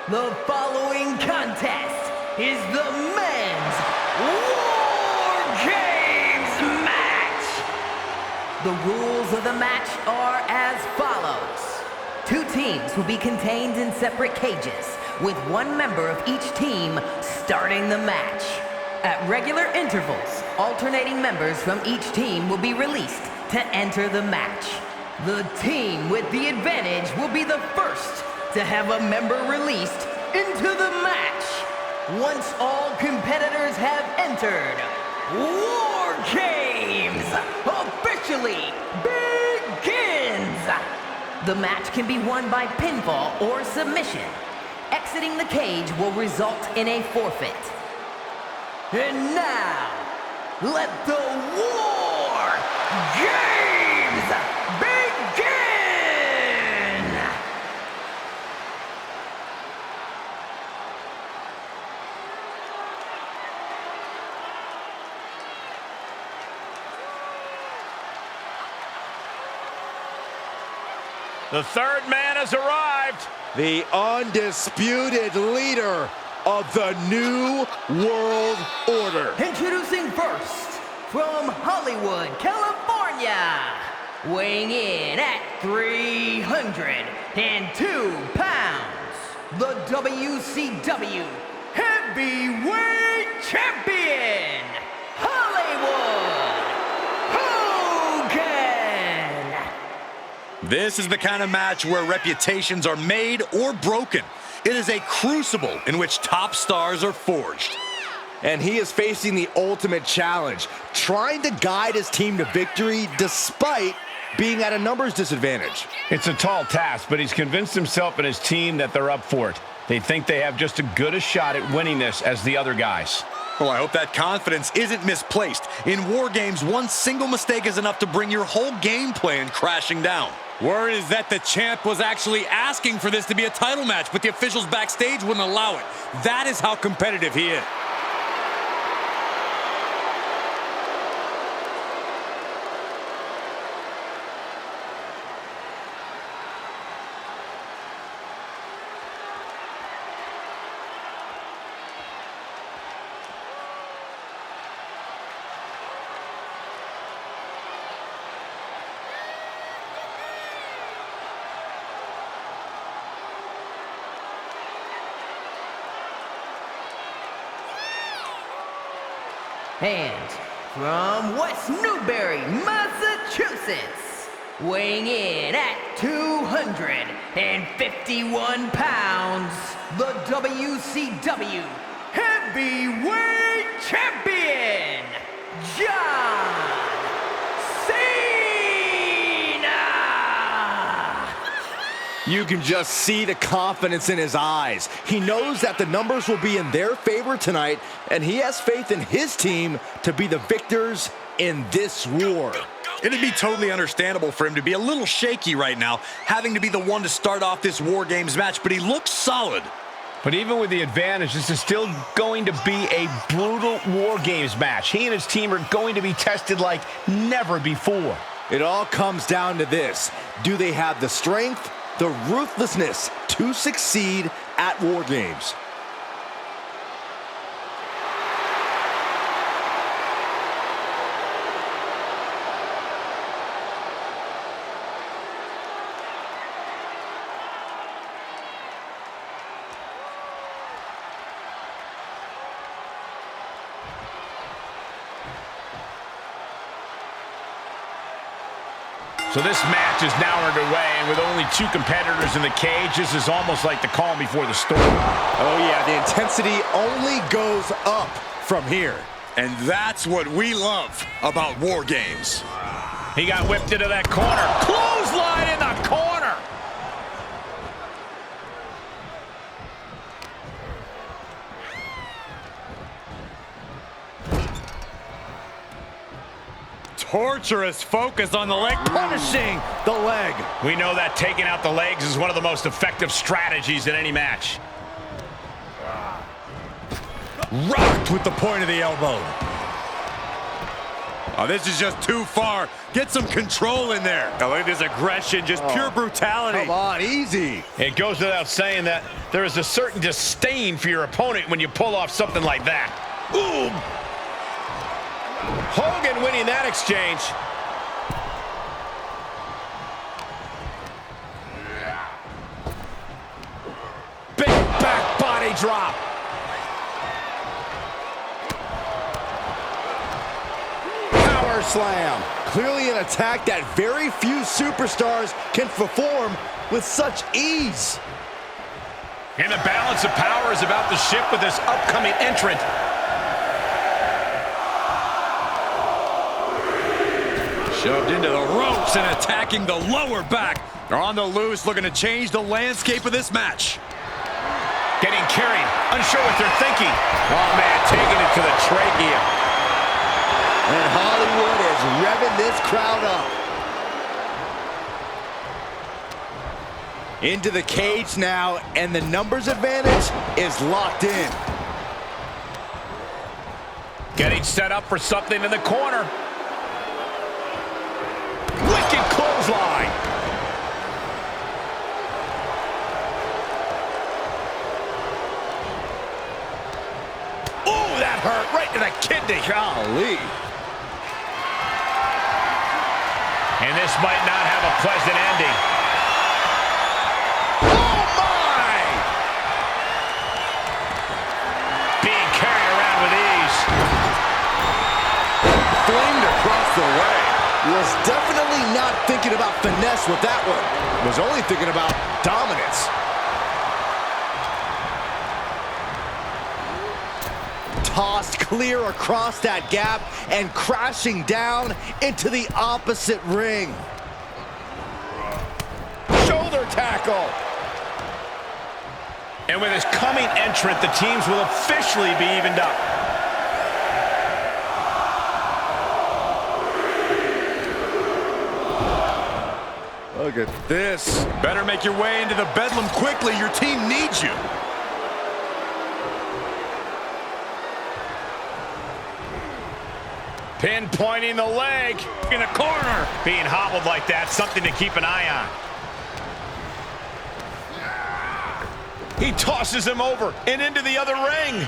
The following contest is the men's War Games match. The rules of the match are as follows. 2 teams will be contained in separate cages, with 1 member of each team starting the match. At regular intervals, alternating members from each team will be released to enter the match. The team with the advantage will be the first to have a member released into the match. Once all competitors have entered, War Games officially begins! The match can be won by pinfall or submission. Exiting the cage will result in a forfeit. And now, let the War Games begin! The third man has arrived. The undisputed leader of the New World Order. Introducing first, from Hollywood, California, weighing in at 302 pounds, the WCW Heavyweight Champion, Hollywood Hogan! This is the kind of match where reputations are made or broken. It is a crucible in which top stars are forged. And he is facing the ultimate challenge, trying to guide his team to victory despite being at a numbers disadvantage. It's a tall task, but he's convinced himself and his team that they're up for it. They think they have just as good a shot at winning this as the other guys. Well, I hope that confidence isn't misplaced. In War Games, one single mistake is enough to bring your whole game plan crashing down. Word is that the champ was actually asking for this to be a title match, but the officials backstage wouldn't allow it. That is how competitive he is. And from West Newbury, Massachusetts, weighing in at 251 pounds, the WCW Heavyweight Champion, John Cena! You can just see the confidence in his eyes. He knows that the numbers will be in their favor tonight, and he has faith in his team to be the victors in this war. It'd be totally understandable for him to be a little shaky right now, having to be the one to start off this War Games match, but he looks solid. But even with the advantage, this is still going to be a brutal War Games match. He and his team are going to be tested like never before. It all comes down to this. Do they have the strength, the ruthlessness to succeed at War Games? So this match is now underway, and with only 2 competitors in the cage, this is almost like the calm before the storm. Oh yeah, the intensity only goes up from here. And that's what we love about War Games. He got whipped into that corner. Clothesline in the corner. Torturous focus on the leg, punishing the leg. We know that taking out the legs is one of the most effective strategies in any match. Rocked with the point of the elbow. Oh, this is just too far. Get some control in there. Oh, look at this aggression, just pure brutality. Come on, easy. It goes without saying that there is a certain disdain for your opponent when you pull off something like that. Ooh! Hogan winning that exchange. Big back body drop. Power slam. Clearly an attack that very few superstars can perform with such ease. And the balance of power is about to shift with this upcoming entrant. Shoved into the ropes and attacking the lower back. They're on the loose, looking to change the landscape of this match. Getting carried, unsure what they're thinking. Oh man, taking it to the trachea. And Hollywood is revving this crowd up. Into the cage now, and the numbers advantage is locked in. Getting set up for something in the corner. Wicked clothesline. Ooh, that hurt right to the kidney. Golly. And this might not have a pleasant ending. Oh, my! Being carried around with ease. Flamed across the way. Was definitely not thinking about finesse with that one. Was only thinking about dominance. Tossed clear across that gap and crashing down into the opposite ring. Shoulder tackle. And with his coming entrant, the teams will officially be evened up. Look at this. Better make your way into the bedlam quickly. Your team needs you. Pinpointing the leg in a corner. Being hobbled like that, something to keep an eye on. He tosses him over and into the other ring.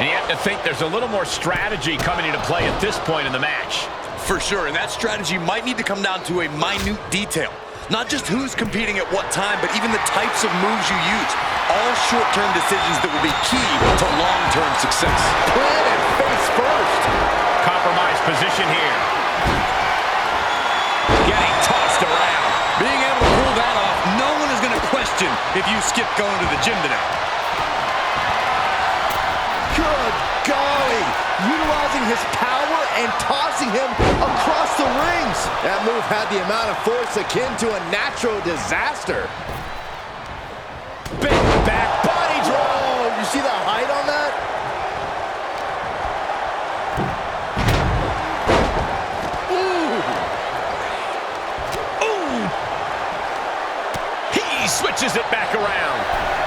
And you have to think there's a little more strategy coming into play at this point in the match. For sure, and that strategy might need to come down to a minute detail. Not just who's competing at what time, but even the types of moves you use. All short-term decisions that will be key to long-term success. Plan it face first. Compromised position here. Getting tossed around. Being able to pull that off, no one is going to question if you skip going to the gym today. Good golly. Utilizing his power and tossing him across the rings. That move had the amount of force akin to a natural disaster. Big back body drop. Oh, you see the height on that? Ooh. He switches it back around.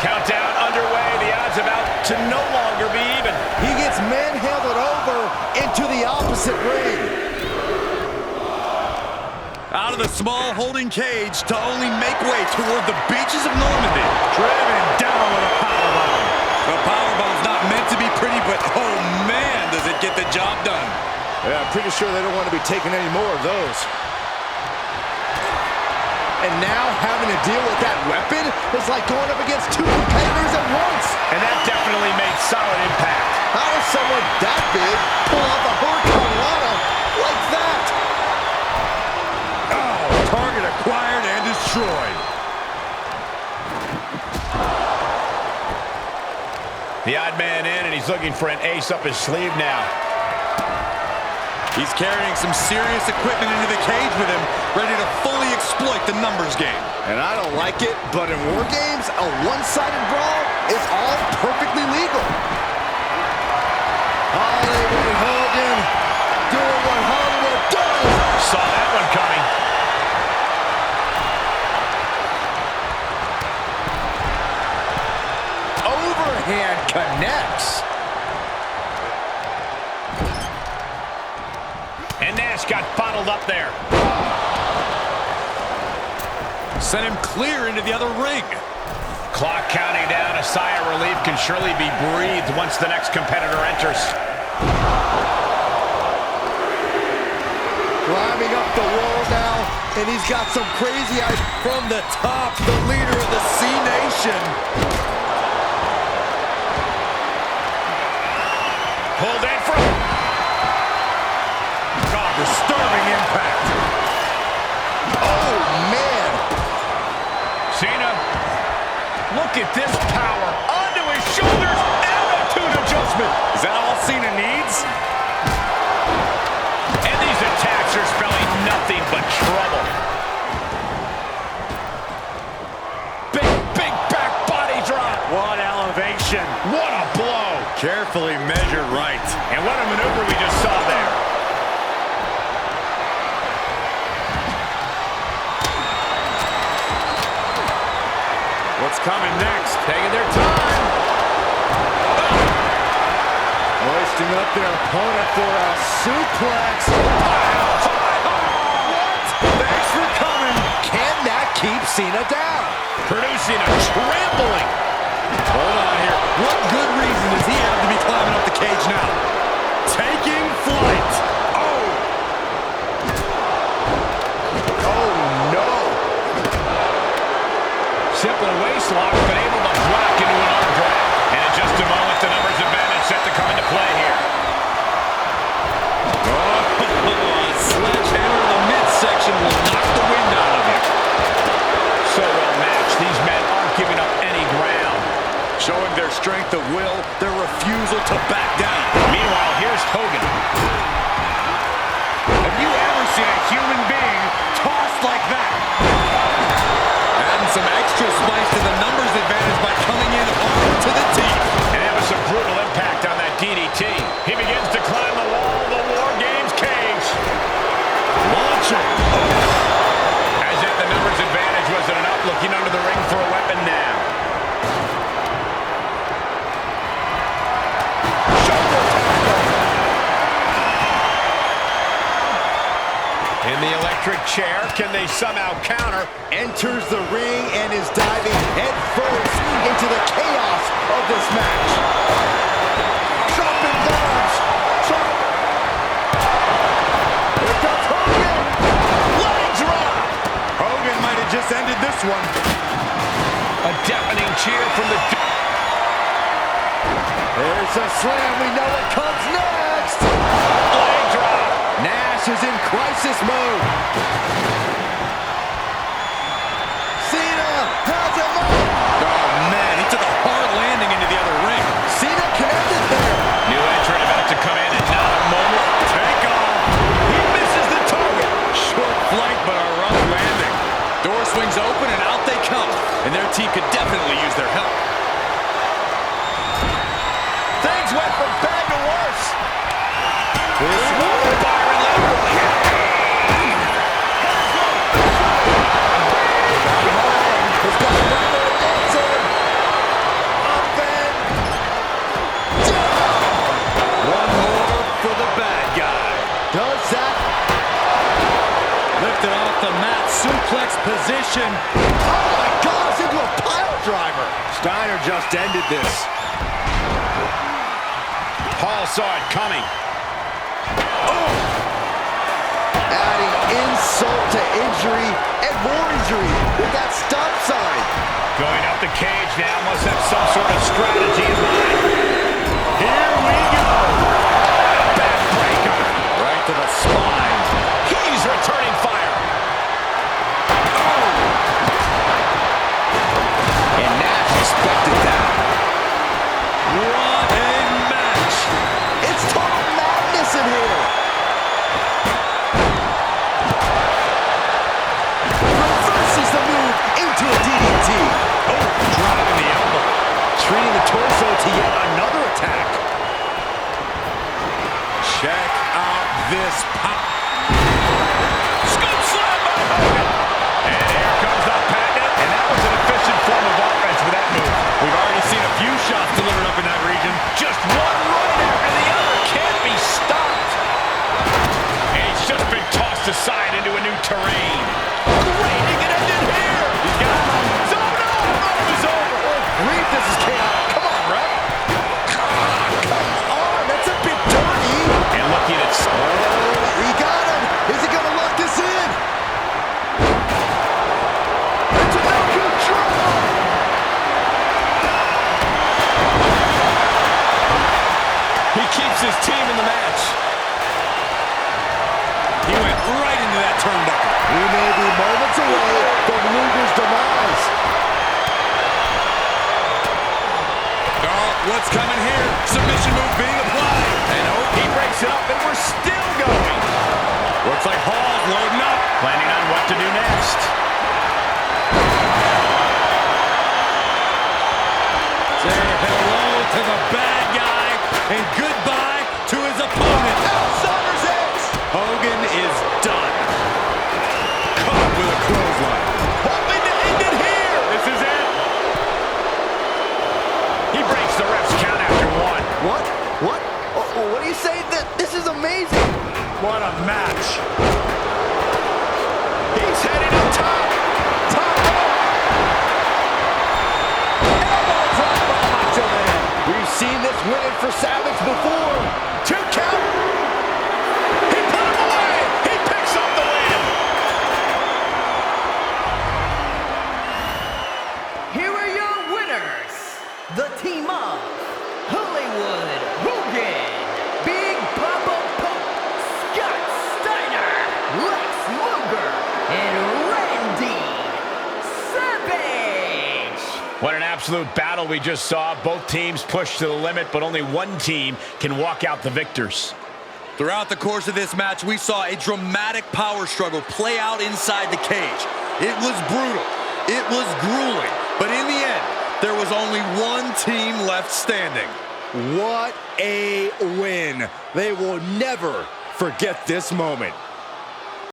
Countdown underway. The odds about to no longer be even. He gets manhandled over into the opposite ring. Out of the small holding cage to only make way toward the beaches of Normandy. Driven down with a powerbomb. The powerbomb's not meant to be pretty, but oh man, does it get the job done. Yeah, I'm pretty sure they don't want to be taking any more of those. And now having to deal with that weapon is like going up against two competitors at once. And that definitely made solid impact. How does someone that big pull off a hurricane Lana like that? Oh, target acquired and destroyed. The odd man in, and he's looking for an ace up his sleeve now. He's carrying some serious equipment into the cage with him, ready to fully exploit the numbers game. And I don't like it, but in war games, a one-sided brawl is all perfectly legal. Hollywood Hogan doing what Hollywood does. Saw that one coming. Oh, overhand connects. just got bottled up there. Sent him clear into the other ring. Clock counting down. A sigh of relief can surely be breathed once the next competitor enters. Climbing up the wall now, and he's got some crazy eyes from the top. The leader of the C Nation. Pulled in for... God, disturbing impact. Oh, man. Cena, look at this power. Onto his shoulders. Attitude adjustment. Is that all Cena needs? And these attacks are spelling nothing but trouble. Big back body drop. What elevation. What a blow. Carefully measured right. And what a maneuver we just saw there. What's coming next? Taking their time. Hoisting up their opponent for a suplex. What? Thanks for coming. Can that keep Cena down? Producing a trampling. Hold on here. What good reason does he have to be climbing up the cage now? Taking flight. Oh! Oh, no. Simple waist lock, but able to block into an arm drag. And in just a moment, the numbers advantage set to come into play here. Oh, a sledgehammer in the midsection will knock the wind out of you. So well matched. These men aren't giving up any ground. Showing their strength of will, their refusal to back down. Meanwhile, here's Hogan. Have you ever seen a human being tossed like that? Adding some extra spice to the numbers advantage by coming in armed to the teeth. And that was some brutal impact on that DDT. He begins to climb the wall of the War Games cage. Launching. As if the numbers advantage wasn't enough, looking under the ring for a weapon now. In the electric chair, can they somehow counter? Enters the ring and is diving headfirst into the chaos of this match. Dropping bombs. Here comes Hogan. Leg drop! Hogan might have just ended this one. A deafening cheer from the... There's a slam. We know what comes next. Leg drop! Nash is in crisis mode. Cena has him up. Oh, man, he took a hard landing into the other ring. Cena connected there. New entrant about to come in and not a moment. Take off. He misses the target. Short flight, but a rough landing. Door swings open, and out they come. And their team could definitely use their help. Things went from bad to worse. This one. Byron Leonard. Has got a rubber answer. Up and down. One more for the bad guy. Does that? Lifted off the mat, suplex position. Oh my gosh, into a pile driver. Steiner just ended this. Paul saw it coming. Adding insult to injury and more injury with that stop sign. Going up the cage now, must have some sort of strategy in mind. Here we go. Backbreaker. Right to the spine. He's returning fire. And Nash expected that. What a match. It's total madness in here. Reverses the move into a DDT. Oh, dropping the elbow. Treating the torso to yet another attack. Check out this pop. Scoop slam by Hogan. And here comes the packet. And that was an efficient form of offense with that move. We've already seen a few shots delivered up in that region. Just one right after the other. Can't be stopped. And he's just been terrain. Reigning it ended here. He's got him. Oh no, it was over. Oh, grief, this is chaotic. Come on, ref. Come on, that's a bit dirty. And looking at... He got him. Is he going to lock this in? It's out of control. He keeps his team in the match. He went right into that turnbuckle. We may be moments away from Luger's demise. Oh, what's coming here? Submission move being applied. And oh, he breaks it up, and we're still going. Looks like Hall's loading up. Planning on what to do next. Say hello to the bad guy and goodbye to his opponent. Outsider's Edge. Hogan is done. Caught with a clothesline. Hoping to end it here. This is it. He breaks the ref's count after one. What? What? What do you say? This is amazing. What a match. He's heading up top. Top rope. Elbow drop by Macho Man. We've seen this winning for Savage before. 2 count. He put him away. He picks up the win. Here are your winners. The team of Hollywood Hogan, Big Papa Pump, Scott Steiner, Lex Luger, and Randy Savage. What an absolute battle we just saw. Both teams pushed to the limit, but only one team can walk out the victors. Throughout the course of this match, we saw a dramatic power struggle play out inside the cage. It was brutal. It was grueling. But in the end, there was only one team left standing. What a win. They will never forget this moment.